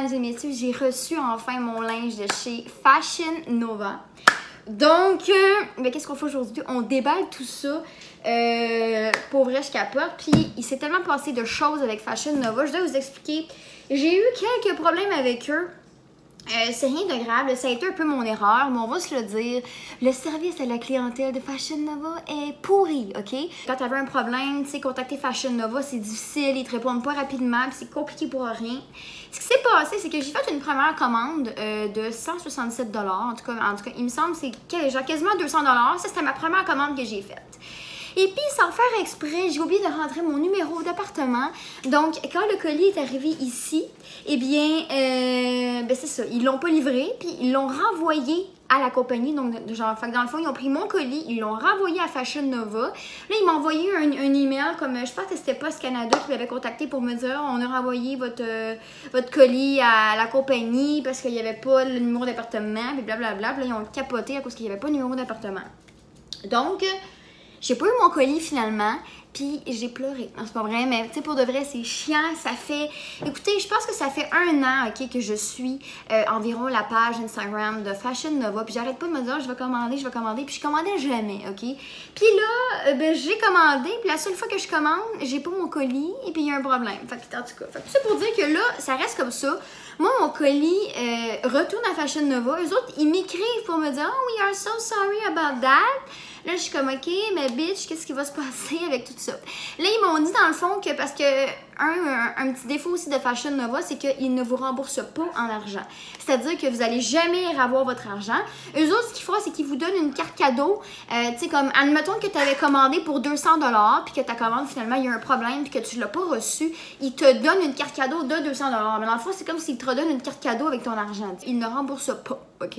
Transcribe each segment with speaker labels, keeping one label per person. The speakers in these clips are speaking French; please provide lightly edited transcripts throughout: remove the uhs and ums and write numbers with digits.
Speaker 1: mesdames et messieurs, j'ai reçu enfin mon linge de chez Fashion Nova. Donc, mais qu'est-ce qu'on fait aujourd'hui? On déballe tout ça. Pour vrai, je capote. Puis, il s'est tellement passé de choses avec Fashion Nova. Je dois vous expliquer. J'ai eu quelques problèmes avec eux. C'est rien de grave, ça a été un peu mon erreur, mais on va se le dire. Le service à la clientèle de Fashion Nova est pourri, OK? Quand tu avais un problème, tu sais, contacter Fashion Nova, c'est difficile, ils te répondent pas rapidement, puis c'est compliqué pour rien. Ce qui s'est passé, c'est que j'ai fait une première commande de 167 $. En tout cas, il me semble que c'est genre quasiment 200 $. Ça, c'était ma première commande que j'ai faite. Et puis, sans faire exprès, j'ai oublié de rentrer mon numéro d'appartement. Donc, quand le colis est arrivé ici, eh bien, c'est ça. Ils l'ont pas livré, puis ils l'ont renvoyé à la compagnie. Donc, genre, fait que dans le fond, ils ont pris mon colis, ils l'ont renvoyé à Fashion Nova. Là, ils m'ont envoyé un email, comme je pense que c'était Post Canada qui m'avait contacté pour me dire on a renvoyé votre colis à la compagnie parce qu'il n'y avait pas le numéro d'appartement, puis blablabla. Puis là, ils ont capoté à cause qu'il n'y avait pas de numéro d'appartement. Donc, j'ai pas eu mon colis finalement, puis j'ai pleuré. Non, c'est pas vrai, mais tu sais, pour de vrai, c'est chiant. Ça fait... Écoutez, je pense que ça fait 1 an, OK, que je suis environ la page Instagram de Fashion Nova, puis j'arrête pas de me dire je vais commander, puis je commandais jamais, OK? Puis là, j'ai commandé, puis la seule fois que je commande, j'ai pas mon colis, et puis il y a un problème. Fait que, en tout cas, tout ça pour dire que là, ça reste comme ça. Moi, mon colis retourne à Fashion Nova. Eux autres, ils m'écrivent pour me dire « Oh, we are so sorry about that ». Là, je suis comme, OK, mais bitch, qu'est-ce qui va se passer avec tout ça? Là, ils m'ont dit, dans le fond, que parce que un petit défaut aussi de Fashion Nova, c'est qu'ils ne vous remboursent pas en argent. C'est-à-dire que vous n'allez jamais avoir votre argent. Eux autres, ce qu'ils font, c'est qu'ils vous donnent une carte cadeau. Tu sais, comme, admettons que tu avais commandé pour 200 $, puis que ta commande, finalement, il y a un problème, puis que tu ne l'as pas reçu, ils te donnent une carte cadeau de 200 $. Mais dans le fond, c'est comme s'ils te redonnent une carte cadeau avec ton argent. Ils ne remboursent pas, OK?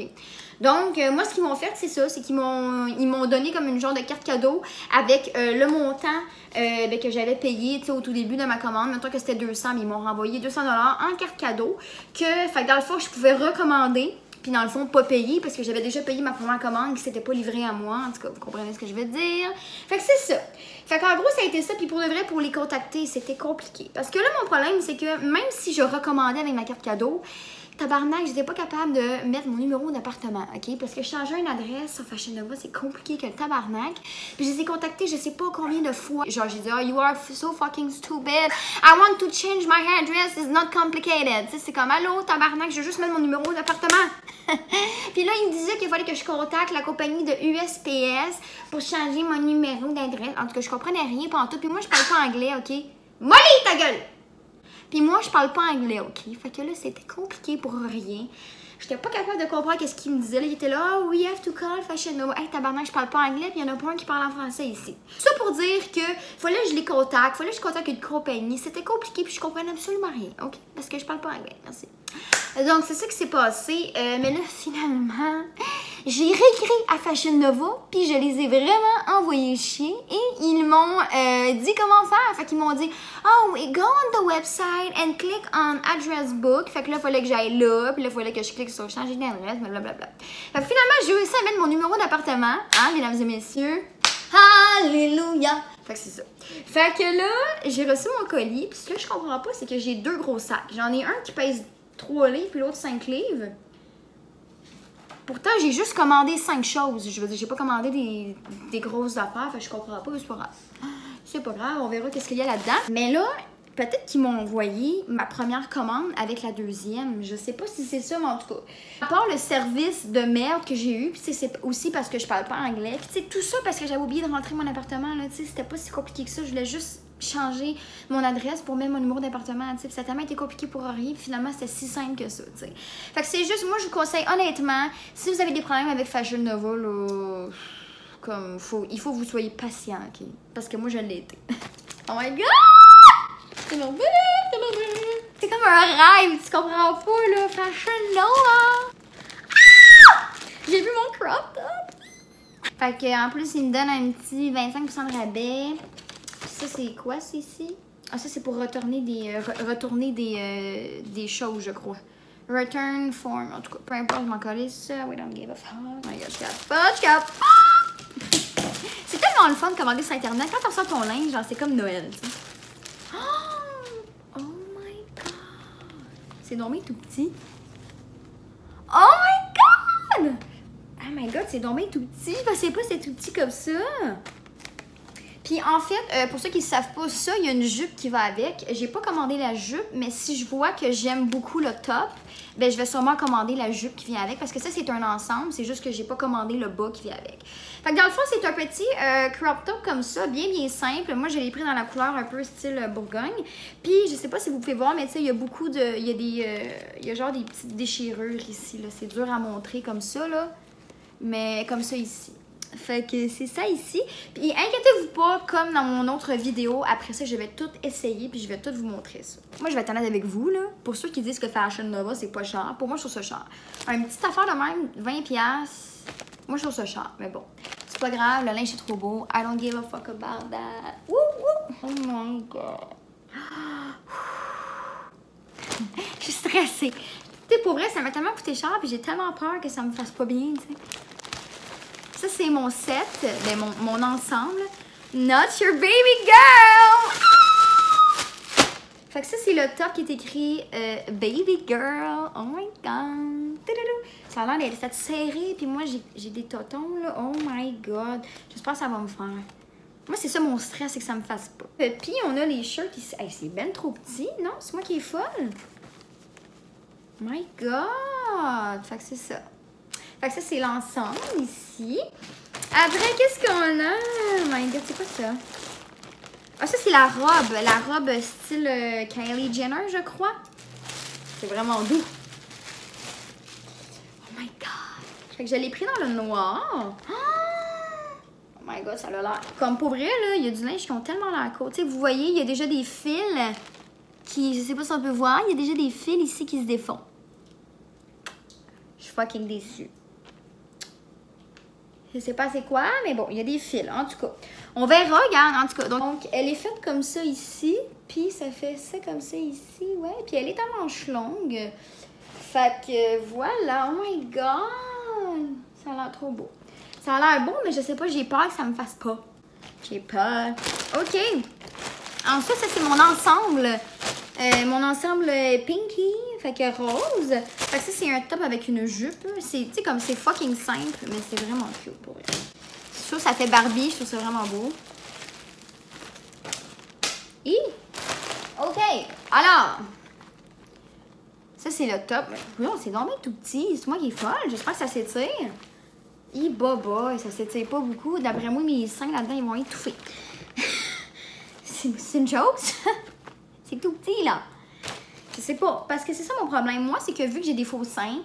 Speaker 1: Donc, moi, ce qu'ils m'ont fait, c'est ça. C'est qu'ils m'ont donné comme une genre de carte cadeau avec le montant que j'avais payé, tu sais, au tout début de ma commande. Mettons que c'était 200, mais ils m'ont renvoyé 200 $ en carte cadeau. Fait que dans le fond, je pouvais recommander. Puis dans le fond, pas payer parce que j'avais déjà payé ma première commande qui s'était pas livrée à moi. En tout cas, vous comprenez ce que je veux dire. Fait que c'est ça. Fait qu'en gros, ça a été ça. Puis pour de vrai, pour les contacter, c'était compliqué. Parce que là, mon problème, c'est que même si je recommandais avec ma carte cadeau, tabarnak, j'étais pas capable de mettre mon numéro d'appartement, OK? Parce que changer une adresse sur Fashion Nova, c'est compliqué que le tabarnak. Puis je les ai contactés je sais pas combien de fois. Genre, j'ai dit, oh, you are so fucking stupid. I want to change my address. It's not complicated. Tu sais, c'est comme, allô, tabarnak, je veux juste mettre mon numéro d'appartement. Puis là, il me disait qu'il fallait que je contacte la compagnie de USPS pour changer mon numéro d'adresse. En tout cas, je comprenais rien pendant tout. Puis moi, je parle pas anglais, OK? Molly, ta gueule! Puis moi, je parle pas anglais, OK? Fait que là, c'était compliqué pour rien. J'étais pas capable de comprendre ce qu'il me disait. Là, il était là, oh, we have to call Fashion Nova. Hey, tabarnak, je parle pas anglais, puis il y en a pas un qui parle en français ici. Ça pour dire que fallait que je les contacte, fallait que je contacte une compagnie. C'était compliqué, puis je comprenais absolument rien, OK? Parce que je parle pas anglais, merci. Donc, c'est ça qui s'est passé. Mais là, finalement, j'ai réécrit à Fashion Nova, puis je les ai vraiment envoyés chier. Et ils m'ont dit comment faire. Fait qu'ils m'ont dit, oh, go on the website and click on address book. Fait que là, il fallait que j'aille là, puis là, il fallait que je clique sur changer d'adresse, blablabla. Fait que finalement, j'ai réussi à mettre mon numéro d'appartement, hein, mesdames et messieurs. Alléluia! Fait que c'est ça. Fait que là, j'ai reçu mon colis, puis ce que je comprends pas, c'est que j'ai 2 gros sacs. J'en ai un qui pèse 3 livres, puis l'autre 5 livres. Pourtant, j'ai juste commandé 5 choses. Je veux dire, j'ai pas commandé des grosses affaires, fait que je comprends pas, mais c'est pas grave. C'est pas grave, on verra qu'est-ce qu'il y a là-dedans. Mais là, peut-être qu'ils m'ont envoyé ma première commande avec la deuxième. Je sais pas si c'est ça, mais en tout cas. À part le service de merde que j'ai eu, puis c'est aussi parce que je parle pas anglais. Puis tu sais, tout ça parce que j'avais oublié de rentrer mon appartement, là, tu sais, c'était pas si compliqué que ça. Je voulais juste changer mon adresse pour mettre mon numéro d'appartement, tu sais. Ça a tellement été compliqué pour rien, puis finalement, c'était si simple que ça, tu sais. Fait que c'est juste, moi, je vous conseille honnêtement, si vous avez des problèmes avec Fashion Nova, là, comme, il faut que vous soyez patient, OK? Parce que moi, je l'ai été. Oh my God! C'est mon bébé! C'est comme un rêve, tu comprends pas, là? Fashion Nova! Ah! J'ai vu mon crop top! Fait que, en plus, il me donne un petit 25% de rabais. Ça, c'est quoi, c'est ici? Ah, ça, c'est pour retourner des choses, je crois. Return form. En tout cas, peu importe, je m'en colle ça. We don't give a fuck. Oh my God, je capote! C'est tellement le fun de commander sur Internet. Quand on sort ton linge, genre, c'est comme Noël, tu sais. Oh my God! C'est dormi tout petit. Oh my god! Oh my god, c'est dormi tout petit. Je pensais pas que c'était tout petit comme ça. Puis en fait, pour ceux qui ne savent pas ça, il y a une jupe qui va avec. J'ai pas commandé la jupe, mais si je vois que j'aime beaucoup le top, ben je vais sûrement commander la jupe qui vient avec. Parce que ça, c'est un ensemble. C'est juste que j'ai pas commandé le bas qui vient avec. Fait que dans le fond, c'est un petit crop top comme ça, bien simple. Moi, je l'ai pris dans la couleur un peu style Bourgogne. Puis, je sais pas si vous pouvez voir, mais tu sais, il y a beaucoup de... Il y a des... il y a genre des petites déchirures ici, là. C'est dur à montrer comme ça, là. Mais comme ça ici. Fait que c'est ça ici. Puis inquiétez-vous pas, comme dans mon autre vidéo, après ça, je vais tout essayer puis je vais tout vous montrer ça. Moi, je vais être honnête avec vous, là. Pour ceux qui disent que Fashion Nova, c'est pas cher, pour moi, je trouve ça cher. Une petite affaire de même, 20$, moi, je trouve ça cher. Mais bon, c'est pas grave, le linge est trop beau. I don't give a fuck about that. Woo, woo. Oh my god. Je suis stressée. Tu sais, pour vrai, ça m'a tellement coûté cher puis j'ai tellement peur que ça me fasse pas bien, tu sais. Ça, c'est mon set, ben, mon ensemble. Not your baby girl! Fait que ça, c'est le top qui est écrit Baby girl. Oh my god. Ça a l'air d'être serré. Puis moi, j'ai des totons, là. Oh my god. J'espère que ça va me faire. Moi, c'est ça mon stress, c'est que ça me fasse pas. Puis, on a les shirts ici. Hey, c'est ben trop petit, non? C'est moi qui est folle. My god. Fait que c'est ça. Fait que ça, c'est l'ensemble ici. Après, qu'est-ce qu'on a? Oh my god, c'est quoi ça? Ah, ça, c'est la robe. La robe style Kylie Jenner, je crois. C'est vraiment doux. Oh my god. Fait que je l'ai pris dans le noir. Oh my god, ça a l'air... Comme pour vrai, là, il y a du linge qui ont tellement l'air cool. Tu sais, vous voyez, il y a déjà des fils qui... Je sais pas si on peut voir. Il y a déjà des fils ici qui se défont. Je suis fucking déçue. Je sais pas c'est quoi, mais bon, il y a des fils, en tout cas. On verra, regarde, en tout cas. Donc, elle est faite comme ça ici, puis ça fait ça comme ça ici, ouais. Puis elle est à manches longues. Fait que voilà, oh my god! Ça a l'air trop beau. Ça a l'air beau, mais je sais pas, j'ai peur que ça me fasse pas. J'ai peur. OK. Ensuite, ça, c'est mon ensemble. Mon ensemble pinky, fait que rose. Fait que ça, c'est un top avec une jupe. C'est, tu sais, comme c'est fucking simple, mais c'est vraiment cute pour elle. Je trouve que ça fait Barbie, je trouve ça vraiment beau. Et, OK, alors. Ça, c'est le top. Non, c'est vraiment tout petit. C'est moi qui est folle. J'espère que ça s'étire. Et baba, ça s'étire pas beaucoup. D'après moi, mes seins là-dedans, ils vont étouffer. C'est une joke, ça? C'est tout petit, là. Je sais pas. Parce que c'est ça mon problème. Moi, c'est que vu que j'ai des faux seins,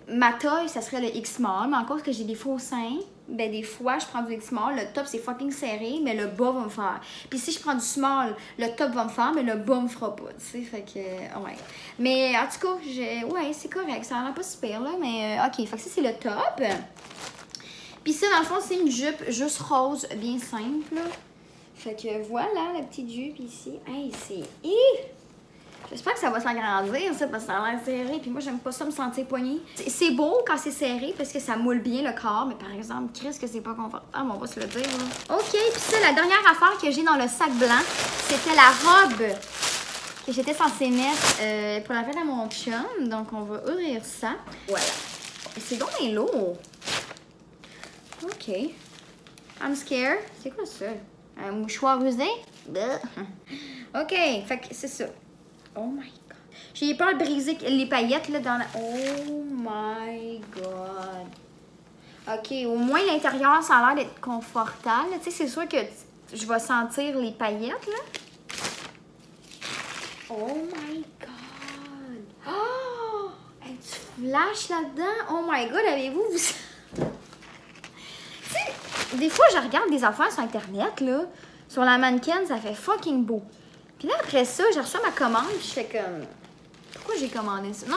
Speaker 1: ma taille, ça serait le X-Small. Mais encore que j'ai des faux seins, ben des fois, je prends du X-Small. Le top, c'est fucking serré, mais le bas va me faire. Puis si je prends du small, le top va me faire, mais le bas me fera pas. Tu sais, fait que, ouais. Mais en tout cas, ouais, c'est correct. Ça a l'air pas super, là. Mais, OK. Fait que ça, c'est le top. Puis ça, dans le fond, c'est une jupe juste rose, bien simple, là. Fait que voilà la petite jupe ici. Hey, c'est... J'espère que ça va s'agrandir, ça, parce que ça a l'air serré. Puis moi, j'aime pas ça me sentir poignée. C'est beau quand c'est serré parce que ça moule bien le corps. Mais par exemple, Chris, que c'est pas confortable, on va se le dire. Là. OK, puis ça, la dernière affaire que j'ai dans le sac blanc, c'était la robe que j'étais censée mettre pour la fête à mon chum. Donc, on va ouvrir ça. Voilà. C'est donc bien lourd. OK. I'm scared. C'est quoi ça? Un mouchoir usé? OK, fait que c'est ça. Oh my god. J'ai peur de briser les paillettes là dans la... Oh my god. OK, au moins l'intérieur, ça a l'air d'être confortable. Tu sais, c'est sûr que je vais sentir les paillettes là. Oh my god. Oh! Hey, tu flashes là-dedans? Oh my god, avez-vous vu ça? Des fois, je regarde des affaires sur Internet, là. Sur la mannequin, ça fait fucking beau. Puis là, après ça, j'ai reçu ma commande, puis je fais comme... Pourquoi j'ai commandé ça? Non.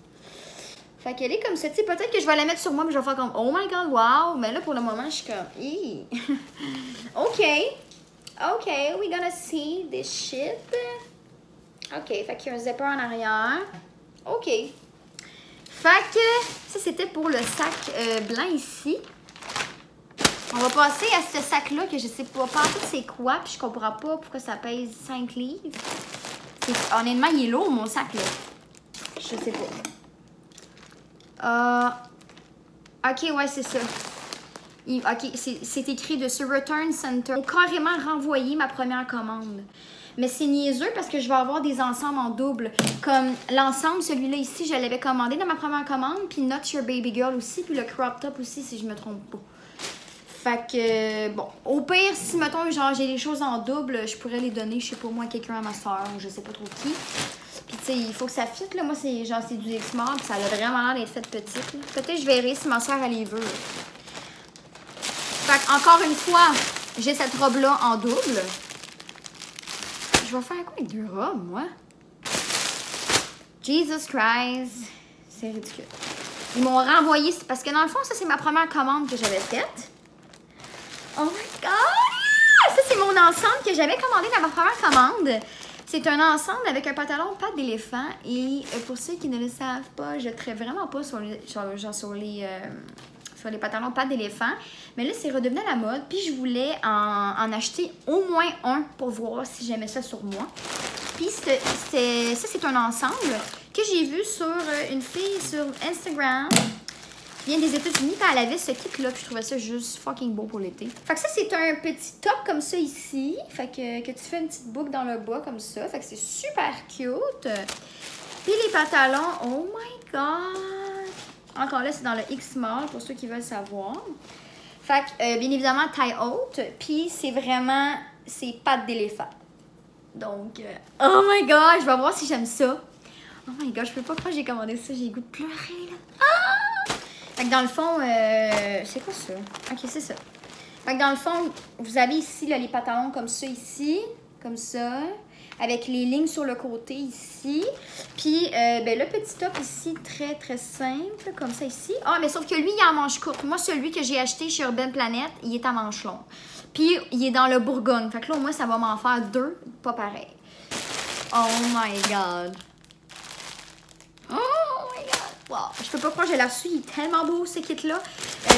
Speaker 1: Fait qu'elle est comme ça, tu sais, peut-être que je vais la mettre sur moi, puis je vais faire comme... Oh my god, wow! Mais là, pour le moment, je suis comme... OK. OK, we gonna see this shit. OK, fait qu'il y a un zipper en arrière. OK. Fait que... Ça, c'était pour le sac blanc ici. On va passer à ce sac-là que je sais pas c'est quoi, puis je comprends pas pourquoi ça pèse 5 livres. Honnêtement, il est lourd, mon sac, là. Je sais pas. Ok, ouais, c'est ça. Ok, c'est écrit dessus Return Center. J'ai carrément renvoyé ma première commande. Mais c'est niaiseux parce que je vais avoir des ensembles en double. Comme l'ensemble, celui-là ici, je l'avais commandé dans ma première commande. Puis Not Your Baby Girl aussi. Puis le crop top aussi, si je me trompe pas. Fait que, bon, au pire, si, mettons, genre, j'ai des choses en double, je pourrais les donner, je sais pas moi, quelqu'un à ma soeur ou je sais pas trop qui. Puis, tu sais, il faut que ça fitte, là. Moi, c'est genre, c'est du X-Mart, puis ça a vraiment l'air d'être fait petite, là. Peut-être je verrai si ma soeur, elle les veut, là. Fait que, encore une fois, j'ai cette robe-là en double. Je vais faire quoi avec deux robes, moi? Jesus Christ. C'est ridicule. Ils m'ont renvoyé, parce que dans le fond, ça, c'est ma première commande que j'avais faite. Oh my god! Ça, c'est mon ensemble que j'avais commandé dans ma première commande. C'est un ensemble avec un pantalon pattes d'éléphant. Et pour ceux qui ne le savent pas, je ne traite vraiment pas sur les pantalons pattes d'éléphant. Mais là, c'est redevenu à la mode. Puis je voulais en acheter au moins un pour voir si j'aimais ça sur moi. Puis ça, c'est un ensemble que j'ai vu sur une fille sur Instagram. Vient des États-Unis, puis elle avait ce kit-là, puis je trouvais ça juste fucking beau pour l'été. Fait que ça, c'est un petit top comme ça ici. Fait que tu fais une petite boucle dans le bas comme ça. Fait que c'est super cute. Puis les pantalons, oh my god! Encore là, c'est dans le X-Mall pour ceux qui veulent savoir. Fait que, bien évidemment, taille haute. Puis c'est vraiment, c'est pattes d'éléphant. Donc, oh my god, je vais voir si j'aime ça. Oh my god, je peux pas croire que j'ai commandé ça. J'ai le goût de pleurer, là. Ah! Fait que dans le fond, c'est quoi ça? Ok, c'est ça. Fait que dans le fond, vous avez ici là, les pantalons comme ça ici, comme ça, avec les lignes sur le côté ici. Puis ben, le petit top ici, très très simple, comme ça ici. Ah, mais sauf que lui, il est en manche courte. Moi, celui que j'ai acheté chez Urban Planet, il est à manche longue. Puis il est dans le Bourgogne. Fait que là, au moins, ça va m'en faire deux, pas pareil. Oh my god. Oh my god. Wow. Je peux pas croire que je l'ai reçu. Il est tellement beau, ce kit-là.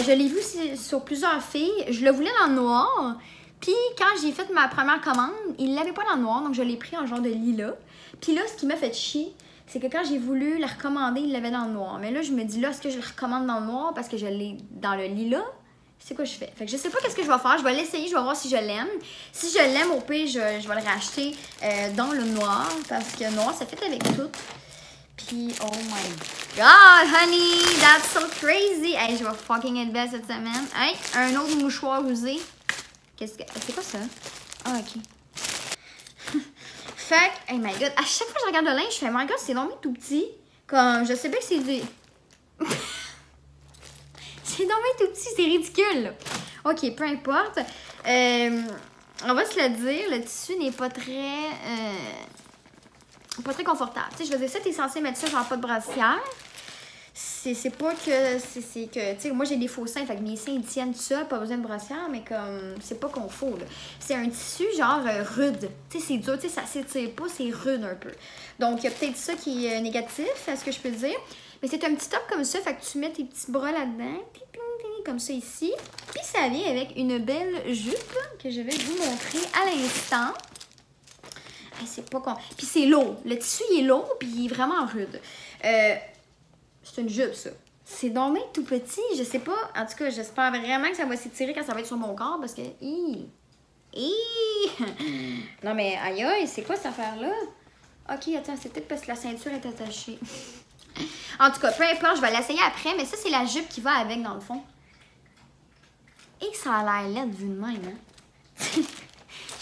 Speaker 1: Je l'ai vu sur plusieurs filles. Je le voulais dans le noir. Puis quand j'ai fait ma première commande, il l'avait pas dans le noir. Donc je l'ai pris en genre de lilas. Puis là, ce qui m'a fait chier, c'est que quand j'ai voulu la recommander, il l'avait dans le noir. Mais là, je me dis, là, est-ce que je le recommande dans le noir parce que je l'ai dans le lilas? C'est quoi je fais? Fait que je sais pas qu'est-ce que je vais faire. Je vais l'essayer, je vais voir si je l'aime. Si je l'aime, au pire, je vais le racheter dans le noir. Parce que noir, ça fait avec tout. Puis, oh my god, honey, that's so crazy. Hey, je vais fucking être belle cette semaine. Hey, un autre mouchoir usé. Qu'est-ce que... C'est quoi ça? Ah, ok. Fait que, oh my god, à chaque fois que je regarde le linge, je fais, my god, c'est vraiment tout petit. Comme, je sais pas que c'est du... c'est vraiment tout petit, c'est ridicule. Ok, peu importe. On va se le dire, le tissu n'est pas très... pas très confortable. Tu sais, je veux dire, ça, t'es censé mettre ça genre pas de brassière. C'est pas que... C'est que... Tu sais, moi, j'ai des faux seins, fait que mes seins, ils tiennent tout seuls, pas besoin de brassière, mais comme... C'est pas confort, là. C'est un tissu genre rude. Tu sais, c'est dur, tu sais, ça s'étire pas, c'est rude un peu. Donc, il y a peut-être ça qui est négatif, c'est ce que je peux dire. Mais c'est un petit top comme ça, fait que tu mets tes petits bras là-dedans, comme ça ici. Puis ça vient avec une belle jupe que je vais vous montrer à l'instant. C'est pas con. Puis c'est lourd. Le tissu, il est lourd, puis il est vraiment rude. C'est une jupe, ça. C'est donc bien tout petit. Je sais pas. En tout cas, j'espère vraiment que ça va s'étirer quand ça va être sur mon corps, parce que... Non, mais aïe, aïe, c'est quoi cette affaire-là? Ok, attends, c'est peut-être parce que la ceinture est attachée. En tout cas, peu importe, je vais l'essayer après, mais ça, c'est la jupe qui va avec, dans le fond. Et que ça a l'air laid vu de même, hein?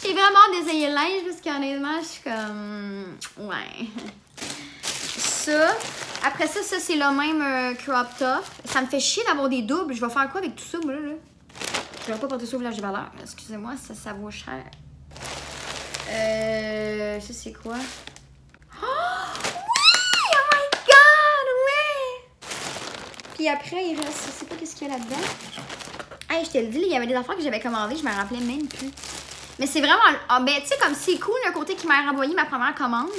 Speaker 1: J'ai vraiment d'essayer le linge parce qu'honnêtement, je suis comme... Ouais. Ça. Après ça, c'est le même crop top. Ça me fait chier d'avoir des doubles. Je vais faire quoi avec tout ça, moi, là? Je vais pas porter ça au village de valeur. Excusez-moi, ça vaut cher. Ça, c'est quoi? Oh! Oui! Oh my god! Ouais! Puis après, il reste... Je sais pas qu'est-ce qu'il y a là-dedans. Hey, je te le dis, il y avait des affaires que j'avais commandées. Je me rappelais même plus. Mais c'est vraiment... Ah, ben, tu sais, comme c'est cool d'un côté qui m'a renvoyé ma première commande.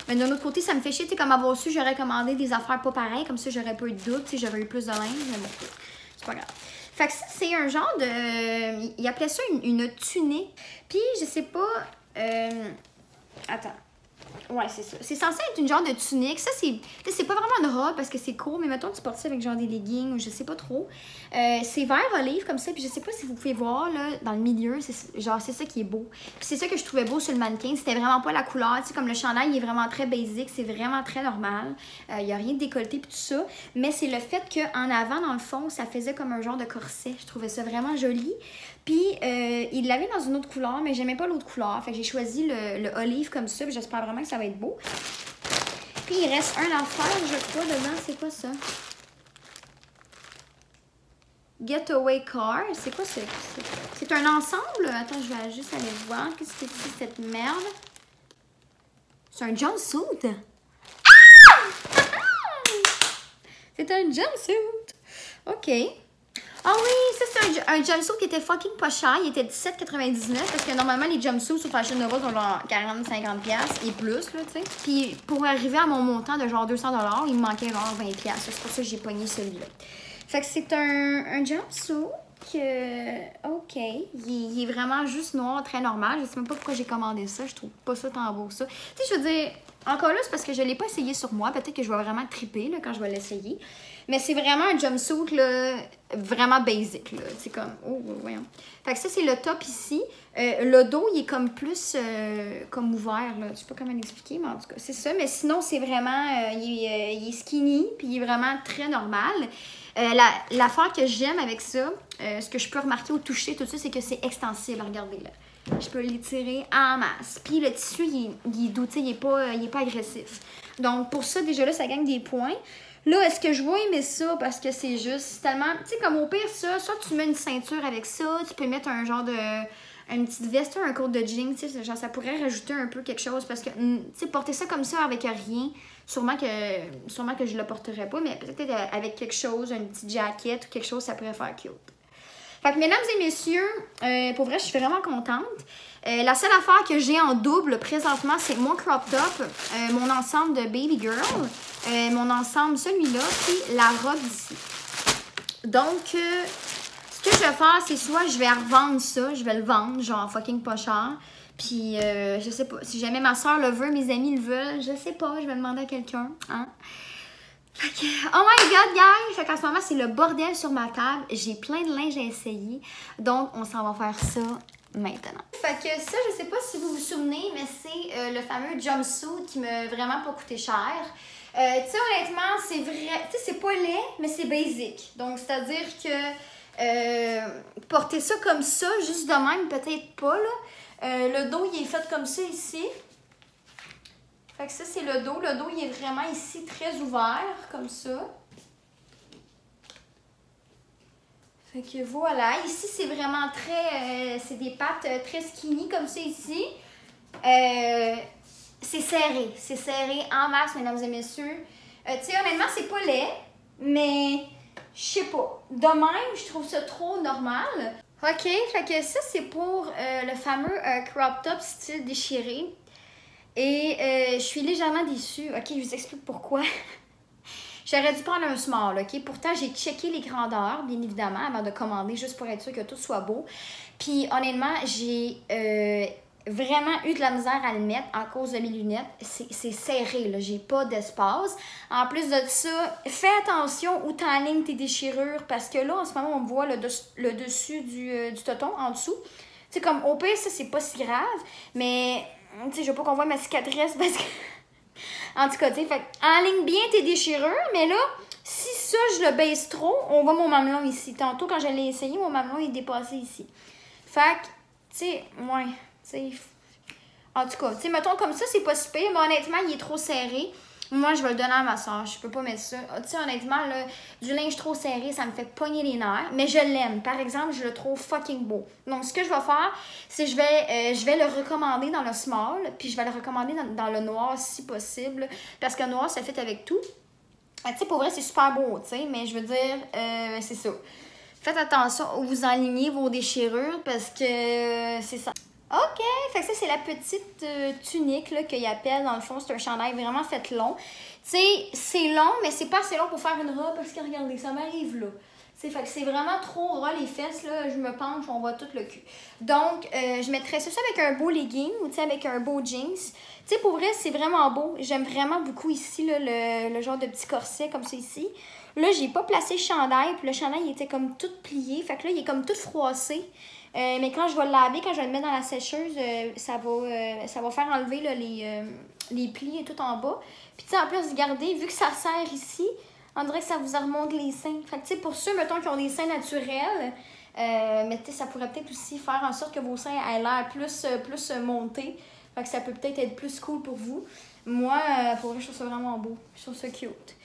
Speaker 1: Mais d'un autre côté, ça me fait chier. Tu sais, comme avoir su, j'aurais commandé des affaires pas pareilles. Comme ça, j'aurais pas eu de doute. Tu sais, j'aurais eu plus de linge. Mais bon, c'est pas grave. Fait que ça, c'est un genre de... Il appelait ça une tunique. Puis, je sais pas... Attends. Ouais, c'est ça. C'est censé être une genre de tunique. Ça, c'est pas vraiment une robe parce que c'est court, mais mettons, tu portes ça avec genre des leggings ou je sais pas trop. C'est vert olive comme ça, puis je sais pas si vous pouvez voir, là, dans le milieu, genre, c'est ça qui est beau. Puis c'est ça que je trouvais beau sur le mannequin. C'était vraiment pas la couleur, tu sais, comme le chandail, il est vraiment très basique, c'est vraiment très normal. Il y a rien de décolleté puis tout ça. Mais c'est le fait qu'en avant, dans le fond, ça faisait comme un genre de corset. Je trouvais ça vraiment joli. Puis, il l'avait dans une autre couleur, mais j'aimais pas l'autre couleur. Fait que j'ai choisi le olive comme ça, puis j'espère vraiment que ça va être beau. Puis, il reste un affaire, je crois, dedans. C'est quoi ça? Getaway Car. C'est quoi ça? C'est un ensemble? Attends, je vais juste aller voir. Qu'est-ce que c'est cette merde? C'est un jumpsuit? Ah! C'est un jumpsuit. OK. Ah oui, ça c'est un jumpsuit qui était fucking pas cher. Il était 17,99 parce que normalement les jumpsuits sur Fashion Nova sont genre 40-50$ et plus, là, tu sais. Puis pour arriver à mon montant de genre 200$, il me manquait genre 20$. C'est pour ça que j'ai pogné celui-là. Fait que c'est un jumpsuit que, OK, il est vraiment juste noir, très normal. Je sais même pas pourquoi j'ai commandé ça. Je trouve pas ça tant beau ça. Tu sais, je veux dire, encore là, c'est parce que je l'ai pas essayé sur moi. Peut-être que je vais vraiment triper là, quand je vais l'essayer. Mais c'est vraiment un jumpsuit, là, vraiment basic, là. C'est comme, oh, voyons. Fait que ça, c'est le top ici. Le dos, il est comme plus, comme ouvert, là. Je sais pas comment l'expliquer, mais en tout cas, c'est ça. Mais sinon, c'est vraiment, il est skinny, puis il est vraiment très normal. L'affaire que j'aime avec ça, ce que je peux remarquer au toucher, tout ça, c'est que c'est extensible. Regardez, là. Je peux l'étirer en masse. Puis le tissu, il est doux, il est pas agressif. Donc, pour ça, déjà là, ça gagne des points. Là, est-ce que je vais aimer ça parce que c'est juste tellement... Tu sais, comme au pire, ça, soit tu mets une ceinture avec ça, tu peux mettre un genre de... une petite veste, un court de jean, tu sais, genre ça pourrait rajouter un peu quelque chose parce que, tu sais, porter ça comme ça avec rien, sûrement que je le porterais pas, mais peut-être avec quelque chose, une petite jaquette ou quelque chose, ça pourrait faire cute. Fait que, mesdames et messieurs, pour vrai, je suis vraiment contente. La seule affaire que j'ai en double présentement, c'est mon crop top, mon ensemble de baby girl, mon ensemble celui-là, puis la robe ici. Donc, ce que je vais faire, c'est soit je vais revendre ça, je vais le vendre, genre fucking pas cher. Puis, je sais pas, si jamais ma soeur le veut, mes amis le veulent, je sais pas, je vais demander à quelqu'un, hein. Fait que, oh my god, guys! Fait qu'en ce moment, c'est le bordel sur ma table. J'ai plein de linge à essayer. Donc, on s'en va faire ça maintenant. Fait que ça, je sais pas si vous vous souvenez, mais c'est le fameux jumpsuit qui m'a vraiment pas coûté cher. Tu sais, honnêtement, c'est vrai, tu sais, c'est pas laid, mais c'est basic. Donc, c'est-à-dire que porter ça comme ça, juste de même, peut-être pas, là. Le dos, il est fait comme ça ici. Fait que ça, c'est le dos. Le dos, il est vraiment ici très ouvert, comme ça. Fait que voilà. Ici, c'est vraiment très... c'est des pattes très skinny, comme ça, ici. C'est serré. C'est serré en masse, mesdames et messieurs. Tu sais, honnêtement, c'est pas laid, mais je sais pas. De même, je trouve ça trop normal. OK, fait que ça, c'est pour le fameux crop top style déchiré. Et je suis légèrement déçue. OK, je vous explique pourquoi. J'aurais dû prendre un small, OK? Pourtant, j'ai checké les grandeurs, bien évidemment, avant de commander, juste pour être sûr que tout soit beau. Puis, honnêtement, j'ai vraiment eu de la misère à le mettre à cause de mes lunettes. C'est serré, là. J'ai pas d'espace. En plus de ça, fais attention où t'enlignes tes déchirures, parce que là, en ce moment, on voit le dessus du toton, en dessous. Tu sais, comme au pire, ça, c'est pas si grave, mais... Tu sais, je veux pas qu'on voit ma cicatrice parce que... En tout cas, tu sais, fait enligne bien tes déchirures, mais là, si ça, je le baisse trop, on voit mon mamelon ici. Tantôt, quand je l'ai essayé, mon mamelon est dépassé ici. Fait que, tu sais, ouais, tu sais... En tout cas, tu sais, mettons comme ça, c'est pas super, mais honnêtement, il est trop serré. Moi, je vais le donner à ma soeur. Je peux pas mettre ça. Tu sais, honnêtement, là, du linge trop serré, ça me fait pogner les nerfs. Mais je l'aime. Par exemple, je le trouve fucking beau. Donc, ce que je vais faire, c'est que je vais le recommander dans le small. Puis, je vais le recommander dans le noir, si possible. Parce que le noir, ça fait avec tout. Tu sais, pour vrai, c'est super beau, tu sais. Mais je veux dire, c'est ça. Faites attention où vous enlignez vos déchirures parce que c'est ça. OK, fait que ça, c'est la petite tunique qu'il appelle. Dans le fond, c'est un chandail vraiment fait long. Tu sais, c'est long, mais c'est pas assez long pour faire une robe parce que, regardez, ça m'arrive là. Fait que c'est vraiment trop ras les fesses, là, je me penche, on voit tout le cul. Donc, je mettrais ça avec un beau legging ou avec un beau jeans. Tu sais, pour vrai, c'est vraiment beau. J'aime vraiment beaucoup ici, là, le genre de petit corset comme ça ici. Là, j'ai pas placé le chandail, puis le chandail il était comme tout plié. Fait que là, il est comme tout froissé. Mais quand je vais le laver, quand je vais le mettre dans la sécheuse, ça va faire enlever là, les plis et tout en bas. Puis tu sais, en plus, regardez, vu que ça serre ici, on dirait que ça vous remonte les seins. Fait que tu sais, pour ceux, mettons, qui ont des seins naturels, mais tu sais, ça pourrait peut-être aussi faire en sorte que vos seins aient l'air plus montés. Fait que ça peut peut-être être plus cool pour vous. Moi, pour vrai, je trouve ça vraiment beau. Je trouve ça cute.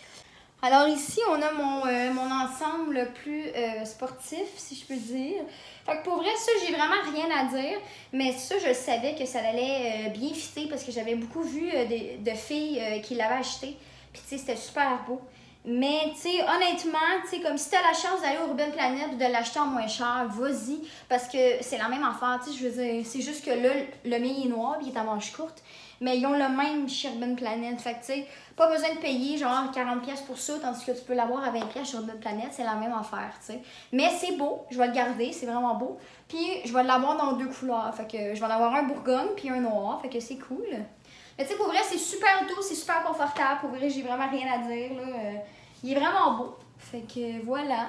Speaker 1: Alors ici, on a mon ensemble le plus sportif, si je peux dire. Fait que pour vrai, ça, j'ai vraiment rien à dire. Mais ça, je savais que ça allait bien fitter parce que j'avais beaucoup vu de filles qui l'avaient acheté. Puis tu sais, c'était super beau. Mais, tu sais, honnêtement, tu sais, comme si tu as la chance d'aller au Urban Planet ou de l'acheter en moins cher, vas-y, parce que c'est la même affaire, tu sais, je veux dire, c'est juste que là, le mien est noir, puis il est à manches courtes, mais ils ont le même chez Urban Planet, fait que, tu sais, pas besoin de payer genre 40$ pour ça, tandis que tu peux l'avoir à 20$ sur Urban Planet, c'est la même affaire, tu sais. Mais c'est beau, je vais le garder, c'est vraiment beau, puis je vais l'avoir dans 2 couleurs, fait que je vais en avoir un bourgogne puis un noir, fait que c'est cool. Mais tu sais, pour vrai, c'est super doux, c'est super confortable. Pour vrai, j'ai vraiment rien à dire, là. Il est vraiment beau. Fait que voilà.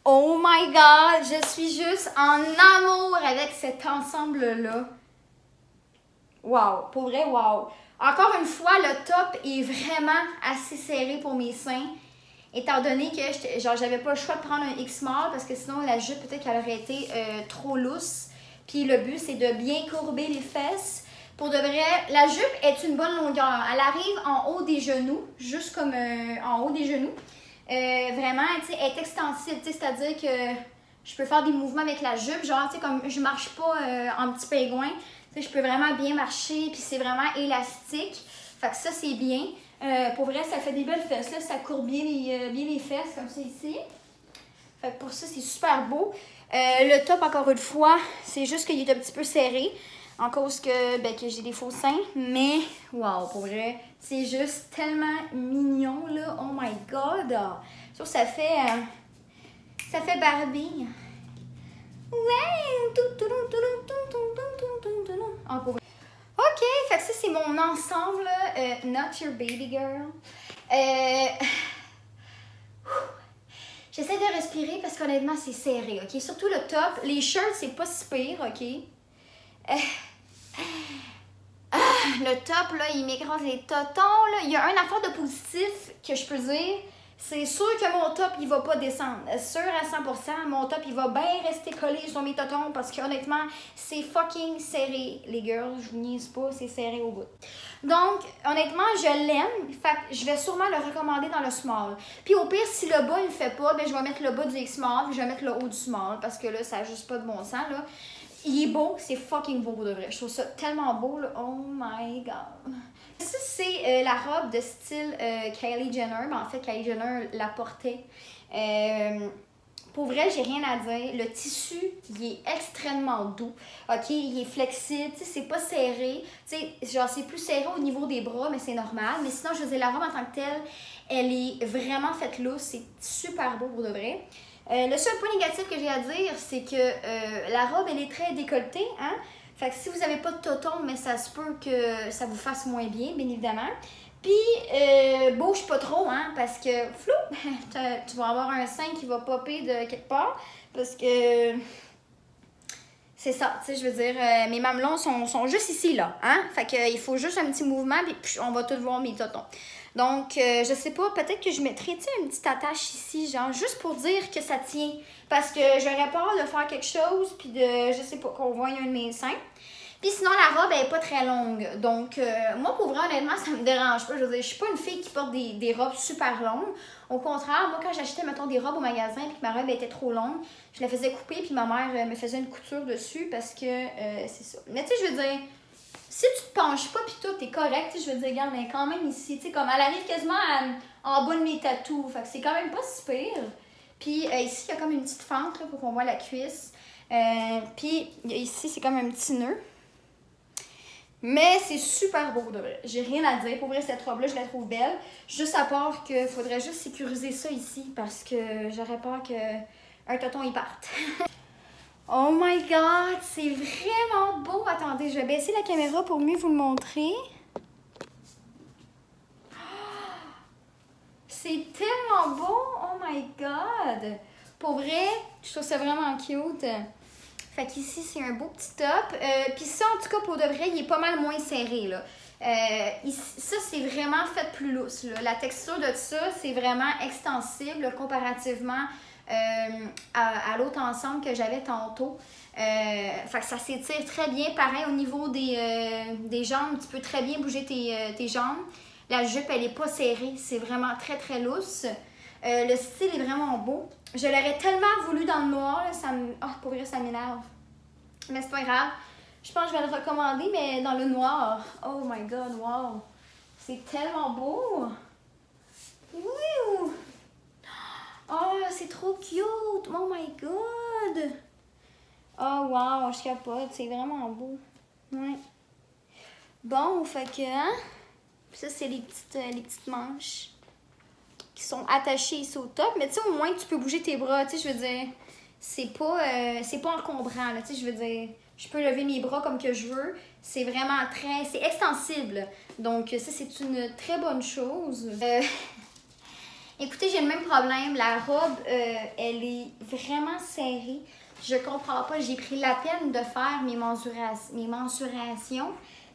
Speaker 1: Oh my God! Je suis juste en amour avec cet ensemble-là. Wow! Pour vrai, wow! Encore une fois, le top est vraiment assez serré pour mes seins. Étant donné que j'avais pas le choix de prendre un X-Small parce que sinon la jupe peut-être qu'elle aurait été trop lousse. Puis le but, c'est de bien courber les fesses. Pour de vrai, la jupe est une bonne longueur. Elle arrive en haut des genoux, juste comme en haut des genoux. Vraiment, tu sais, elle est extensible, c'est-à-dire que je peux faire des mouvements avec la jupe. Genre, tu sais, comme je marche pas en petit pingouin, tu sais, je peux vraiment bien marcher, puis c'est vraiment élastique. Fait que ça, c'est bien. Pour vrai, ça fait des belles fesses, là. Ça courbe bien les fesses, comme ça ici. Fait que pour ça, c'est super beau. Le top, encore une fois, c'est juste qu'il est un petit peu serré. En cause que j'ai des faux seins. Mais, wow, pour vrai, c'est juste tellement mignon, là. Oh my God! So, ça fait Barbie. Ouais! Oh, pour vrai. OK, fait que ça, c'est mon ensemble Not Your Baby Girl. J'essaie de respirer parce qu'honnêtement, c'est serré, OK? Surtout le top. Les shirts, c'est pas si pire, OK? Le top, là, il m'écrase les totons, là. Il y a une affaire de positif que je peux dire. C'est sûr que mon top, il va pas descendre. Sûr à 100%, mon top, il va bien rester collé sur mes totons parce que honnêtement, c'est fucking serré, les girls. Je vous niaise pas, c'est serré au bout. Donc, honnêtement, je l'aime. Fait que je vais sûrement le recommander dans le small. Puis au pire, si le bas, il le fait pas, ben je vais mettre le bas du small puis je vais mettre le haut du small parce que là, ça n'a juste pas de bon sens, là. Il est beau, c'est fucking beau de vrai. Je trouve ça tellement beau, là. Oh my God. Ça, c'est la robe de style Kylie Jenner. Mais en fait, Kylie Jenner la portait. Pour vrai, j'ai rien à dire. Le tissu, il est extrêmement doux. OK, il est flexible, tu sais, c'est pas serré. Tu sais, genre, c'est plus serré au niveau des bras, mais c'est normal. Mais sinon, je veux dire, la robe en tant que telle, elle est vraiment faite loose. C'est super beau pour de vrai. Le seul point négatif que j'ai à dire, c'est que la robe, elle est très décolletée, hein? Fait que si vous n'avez pas de toton, mais ça se peut que ça vous fasse moins bien, bien évidemment. Puis, bouge pas trop, hein, parce que, flou, tu vas avoir un sein qui va popper de quelque part, parce que c'est ça, tu sais, je veux dire, mes mamelons sont juste ici, là, hein? Fait que il faut juste un petit mouvement, puis on va tout voir mes totons. Donc, je sais pas, peut-être que je mettrais, tu sais, une petite attache ici, genre, juste pour dire que ça tient. Parce que j'aurais peur de faire quelque chose, puis de, je sais pas, qu'on voit un de mes seins. Puis sinon, la robe, elle est pas très longue. Donc, moi, pour vrai, honnêtement, ça me dérange pas. Je veux dire, je suis pas une fille qui porte des robes super longues. Au contraire, moi, quand j'achetais, mettons, des robes au magasin, puis que ma robe était trop longue, je la faisais couper, puis ma mère me faisait une couture dessus, parce que c'est ça. Mais tu sais, je veux dire, si tu te penches pas pis tout, t'es correct, je veux dire, regarde, mais quand même ici, tu sais, comme elle arrive quasiment en bas de mes tatous, fait que c'est quand même pas si pire. Puis ici, il y a comme une petite fente là, pour qu'on voit la cuisse. Puis ici, c'est comme un petit nœud. Mais c'est super beau, de vrai. J'ai rien à dire. Pour vrai, cette robe-là, je la trouve belle. Juste à part qu'il faudrait juste sécuriser ça ici parce que j'aurais peur qu'un tonton y parte. Oh my god, c'est vraiment beau. Attendez, je vais baisser la caméra pour mieux vous le montrer. C'est tellement beau. Oh my god. Pour vrai, je trouve ça vraiment cute. Fait qu'ici, c'est un beau petit top. Puis ça, en tout cas, pour de vrai, il est pas mal moins serré, là. Ça, c'est vraiment fait plus lousse, là. La texture de ça, c'est vraiment extensible là, comparativement à l'autre ensemble que j'avais tantôt. Fait que ça s'étire très bien. Pareil, au niveau des jambes, tu peux très bien bouger tes jambes. La jupe, elle est pas serrée. C'est vraiment très, très lousse. Le style est vraiment beau. Je l'aurais tellement voulu dans le noir. Là, oh, pour vrai, ça m'énerve. Mais c'est pas grave. Je pense que je vais le recommander, mais dans le noir. Oh my god, wow. C'est tellement beau. Wouh! Oh, c'est trop cute. Oh my god. Oh wow, je capote. C'est vraiment beau. Ouais. Bon, fait que, hein? Puis ça, c'est les petites manches qui sont attachées ici au top. Mais tu sais, au moins, tu peux bouger tes bras. Tu sais, je veux dire, c'est pas encombrant, là. Tu sais, je veux dire, je peux lever mes bras comme que je veux. C'est vraiment c'est extensible. Donc, ça, c'est une très bonne chose. Écoutez, j'ai le même problème. La robe, elle est vraiment serrée. Je comprends pas. J'ai pris la peine de faire mes mensurations.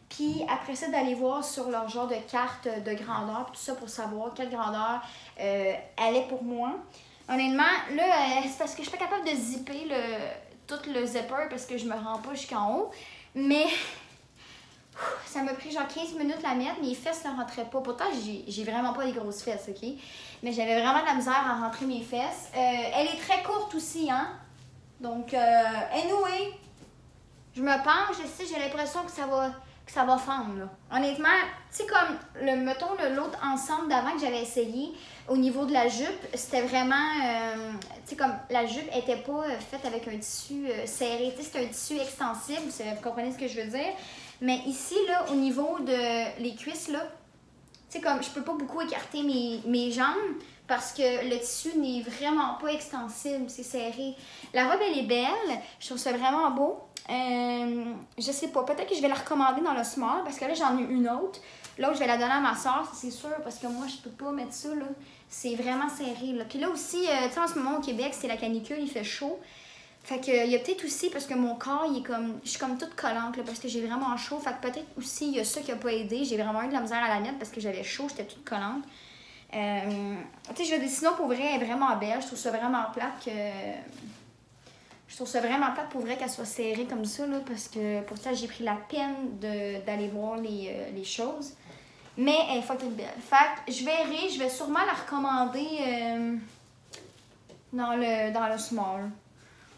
Speaker 1: Puis après ça, d'aller voir sur leur genre de carte de grandeur, tout ça pour savoir quelle grandeur elle est pour moi. Honnêtement, là, c'est parce que je suis pas capable de zipper tout le zipper parce que je me rends pas jusqu'en haut. Mais ça m'a pris genre 15 minutes la mettre. Mes fesses ne rentraient pas. Pourtant, j'ai vraiment pas des grosses fesses, ok? Mais j'avais vraiment de la misère à rentrer mes fesses. Elle est très courte aussi, hein? Donc, anyway, je me penche, j'ai l'impression que ça va fendre, là. Honnêtement, tu sais, comme, mettons, l'autre ensemble d'avant que j'avais essayé, au niveau de la jupe, c'était vraiment, tu sais, comme, la jupe était pas faite avec un tissu serré. Tu sais, c'est un tissu extensible, vous comprenez ce que je veux dire? Mais ici, là, au niveau de les cuisses, là, tu sais, comme, je peux pas beaucoup écarter mes jambes parce que le tissu n'est vraiment pas extensible, c'est serré. La robe, elle est belle, je trouve ça vraiment beau. Je sais pas, peut-être que je vais la recommander dans le small parce que là, j'en ai une autre. L'autre, je vais la donner à ma soeur, c'est sûr, parce que moi, je peux pas mettre ça, là. C'est vraiment serré, là. Puis là aussi, tu sais, en ce moment, au Québec, c'est la canicule, il fait chaud. Fait que, il y a peut-être aussi, parce que mon corps, il est comme, je suis comme toute collante, là, parce que j'ai vraiment chaud. Fait que peut-être aussi, il y a ça qui a pas aidé. J'ai vraiment eu de la misère à la mettre parce que j'avais chaud, j'étais toute collante. Tu sais, je veux dire, sinon, pour vrai, elle est vraiment belle. Je trouve ça vraiment plate que... Je trouve ça vraiment plate pour vrai qu'elle soit serrée comme ça, là, parce que pour ça, j'ai pris la peine d'aller voir les choses. Mais elle est fucking belle. Fait que je vais sûrement la recommander dans le small.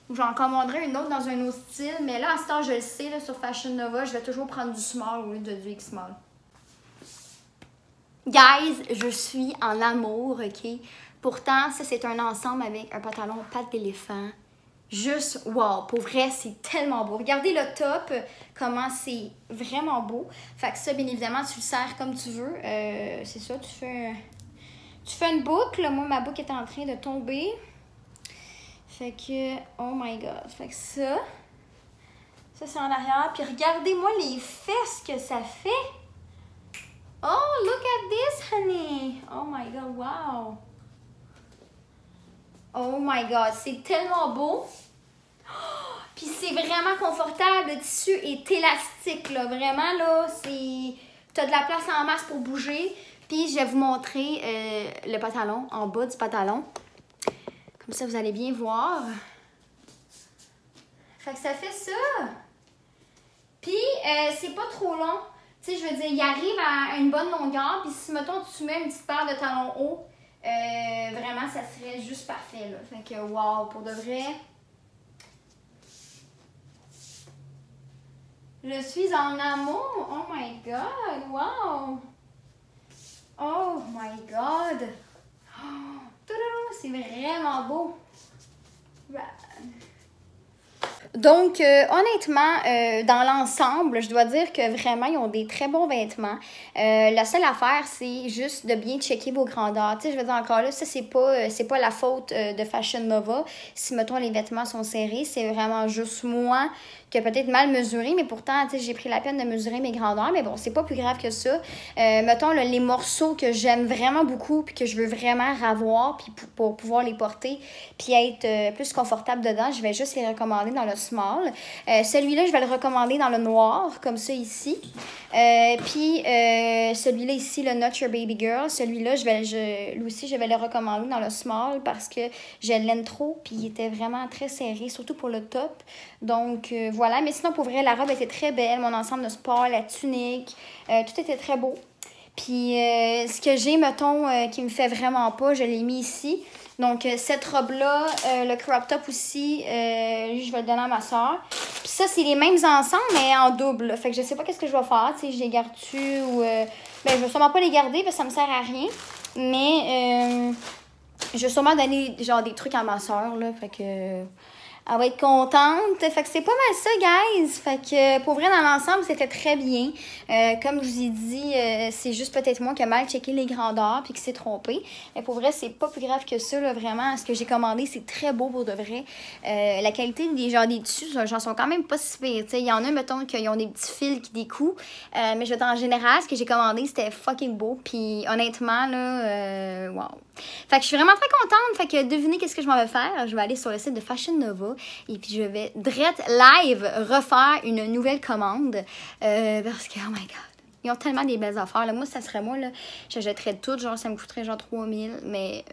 Speaker 1: Ou j'en commanderai une autre dans un autre style. Mais là, à ce temps, je le sais, là, sur Fashion Nova, je vais toujours prendre du small au lieu de du X-small. Guys, je suis en amour, ok? Pourtant, ça, c'est un ensemble avec un pantalon pattes d'éléphant. Juste, wow, pour vrai, c'est tellement beau. Regardez le top, comment c'est vraiment beau. Fait que ça, bien évidemment, tu le serres comme tu veux. C'est ça, tu fais une boucle. Moi, ma boucle est en train de tomber. Fait que, oh my god. Fait que ça c'est en arrière. Puis regardez-moi les fesses que ça fait. Oh, look at this, honey. Oh my god, wow. Oh my god, c'est tellement beau. Oh, puis c'est vraiment confortable. Le tissu est élastique, là. Vraiment, là, t'as de la place en masse pour bouger. Puis je vais vous montrer le pantalon, en bas du pantalon. Comme ça, vous allez bien voir. Fait que ça fait ça. Puis, c'est pas trop long. Tu sais, je veux dire, il arrive à une bonne longueur. Puis si, mettons, tu mets une petite paire de talons hauts, vraiment, ça serait juste parfait, là. Fait que, wow, pour de vrai. Je suis en amour. Oh my god, wow. Oh my god. Oh, c'est vraiment beau. Donc, honnêtement, dans l'ensemble, je dois dire que vraiment, ils ont des très bons vêtements. La seule affaire, c'est juste de bien checker vos grandeurs. Tu sais, je veux dire, encore là, ça, c'est pas la faute de Fashion Nova. Si, mettons, les vêtements sont serrés, c'est vraiment juste moi qui a peut-être mal mesuré, mais pourtant, tu sais, j'ai pris la peine de mesurer mes grandeurs. Mais bon, c'est pas plus grave que ça. Mettons, là, les morceaux que j'aime vraiment beaucoup, puis que je veux vraiment avoir, puis pour pouvoir les porter, puis être plus confortable dedans, je vais juste les recommander dans le small. Celui-là, je vais le recommander dans le noir, comme ça ici. Puis celui-là ici, le Not Your Baby Girl, celui-là, lui aussi, je vais le recommander dans le small parce que je l'aime trop, puis il était vraiment très serré, surtout pour le top. Donc, voilà. Mais sinon, pour vrai, la robe était très belle. Mon ensemble de sport, la tunique, tout était très beau. Puis, ce que j'ai, mettons, qui me fait vraiment pas, je l'ai mis ici. Donc, cette robe-là, le crop top aussi, je vais le donner à ma soeur. Puis ça, c'est les mêmes ensembles, mais en double. Fait que je sais pas qu'est-ce que je vais faire. Tu sais, je les garde-tu ou... ben, je vais sûrement pas les garder parce que ça me sert à rien. Mais, je vais sûrement donner, genre, des trucs à ma soeur, là. Fait que... elle va être contente. Fait que c'est pas mal ça, guys. Fait que pour vrai, dans l'ensemble, c'était très bien. Comme je vous ai dit, c'est juste peut-être moi qui ai mal checké les grandeurs puis qui s'est trompé. Mais pour vrai, c'est pas plus grave que ça, là, vraiment. Ce que j'ai commandé, c'est très beau pour de vrai. La qualité des tissus, j'en sont quand même pas si pire. Il y en a, mettons, qui ont des petits fils qui découpent. Mais je veux dire, en général, ce que j'ai commandé, c'était fucking beau. Puis honnêtement, là, wow. Fait que je suis vraiment très contente. Fait que devinez qu'est-ce que je m'en vais faire. Je vais aller sur le site de Fashion Nova. Et puis, je vais direct live refaire une nouvelle commande. Parce que, oh my god, ils ont tellement des belles affaires. Là. Moi, ça serait moi, là, j'achèterais tout. Genre, ça me coûterait genre 3000. Mais,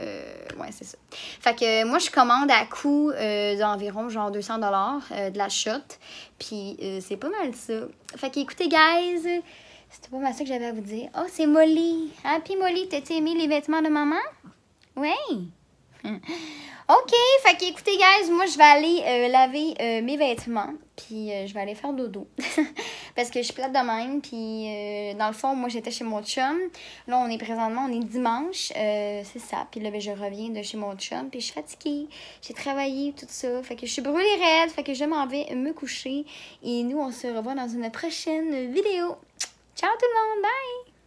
Speaker 1: ouais, c'est ça. Fait que moi, je commande à coût d'environ genre 200 de la shot. Puis, c'est pas mal ça. Fait que, écoutez, guys, c'était pas mal ça que j'avais à vous dire. Oh, c'est Molly. Hein? Puis, Molly, t'as-tu aimé les vêtements de maman? Oui. OK, fait que écoutez, guys, moi, je vais aller laver mes vêtements, puis je vais aller faire dodo. Parce que je suis plate de même, puis dans le fond, moi, j'étais chez mon chum. Là, on est dimanche, c'est ça. Puis là, ben, je reviens de chez mon chum, puis je suis fatiguée. J'ai travaillé, tout ça. Fait que je suis brûlée raide, fait que je m'en vais me coucher. Et nous, on se revoit dans une prochaine vidéo. Ciao tout le monde, bye!